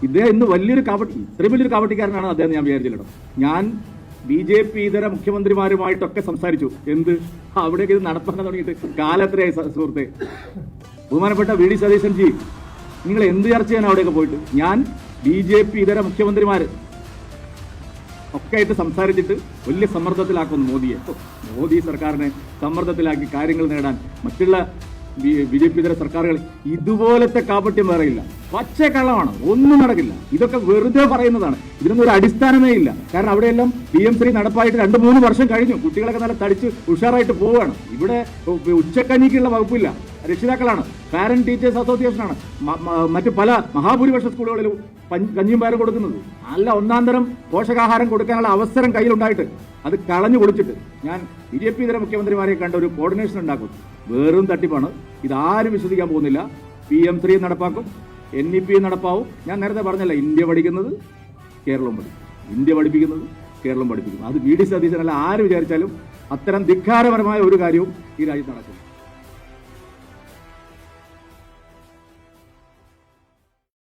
ഇദ്ദേഹം ഇന്ന് വലിയൊരു ഇത്രയും വലിയൊരു കാവട്ടിക്കാരനാണ് അദ്ദേഹം ഞാൻ വിചാരിച്ചില്ല. ഞാൻ BJP ഇതര മുഖ്യമന്ത്രിമാരുമായിട്ടൊക്കെ സംസാരിച്ചു. എന്ത് അവിടേക്ക് ഇത് നടപ്പാക്കാൻ തുടങ്ങിയിട്ട് കാലത്രയായി സുഹൃത്തെ. ബഹുമാനപ്പെട്ട VD സതീശൻ ജി, നിങ്ങൾ എന്ത് ചർച്ച ചെയ്യാൻ അവിടെയൊക്കെ പോയിട്ട്? ഞാൻ BJP ഇതര മുഖ്യമന്ത്രിമാർ ഒക്കെ ആയിട്ട് സംസാരിച്ചിട്ട് വലിയ സമ്മർദ്ദത്തിലാക്കുന്നു മോദി സർക്കാരിനെ സമ്മർദ്ദത്തിലാക്കി കാര്യങ്ങൾ നേടാൻ മറ്റുള്ള BJP ഇതര സർക്കാരുകൾ ഇതുപോലത്തെ കാപട്യം വേറെയില്ല. പച്ചക്കള്ളമാണ്, ഒന്നും നടക്കില്ല. ഇതൊക്കെ വെറുതെ പറയുന്നതാണ്. ഇതിനൊന്നും ഒരു അടിസ്ഥാനമേ ഇല്ല. കാരണം അവിടെയെല്ലാം PM3 നടപ്പായിട്ട് 2-3 വർഷം കഴിഞ്ഞു. കുട്ടികളൊക്കെ നല്ല തടിച്ച് ഉഷാറായിട്ട് പോവുകയാണ്. ഇവിടെ ഉച്ചക്കഞ്ഞിക്കുള്ള വകുപ്പില്ല, രക്ഷിതാക്കളാണ്, പാരന്റ് ടീച്ചേഴ്സ് അസോസിയേഷനാണ്, മറ്റു പല മഹാഭൂരിപക്ഷ സ്കൂളുകളിലും കഞ്ഞിയും പയറും കൊടുക്കുന്നത്. നല്ല ഒന്നാം തരം പോഷകാഹാരം കൊടുക്കാനുള്ള അവസരം കയ്യിലുണ്ടായിട്ട് അത് കളഞ്ഞു കൊടുത്തിട്ട് ഞാൻ BJP ഇതര മുഖ്യമന്ത്രിമാരെ കണ്ട ഒരു കോർഡിനേഷൻ ഉണ്ടാക്കും. വെറും തട്ടിപ്പാണ്. ഇതാരും വിശ്വസിക്കാൻ പോകുന്നില്ല. PM3 നടപ്പാക്കും, NEP നടപ്പാവും. ഞാൻ നേരത്തെ പറഞ്ഞല്ല, ഇന്ത്യ പഠിക്കുന്നത് കേരളം പഠിക്കും, ഇന്ത്യ പഠിപ്പിക്കുന്നത് കേരളം പഠിപ്പിക്കും. അത് VD സതീശനല്ല ആര് വിചാരിച്ചാലും അത്തരം ധിക്കാരപരമായ ഒരു കാര്യവും ഈ രാജ്യത്ത് നടക്കും.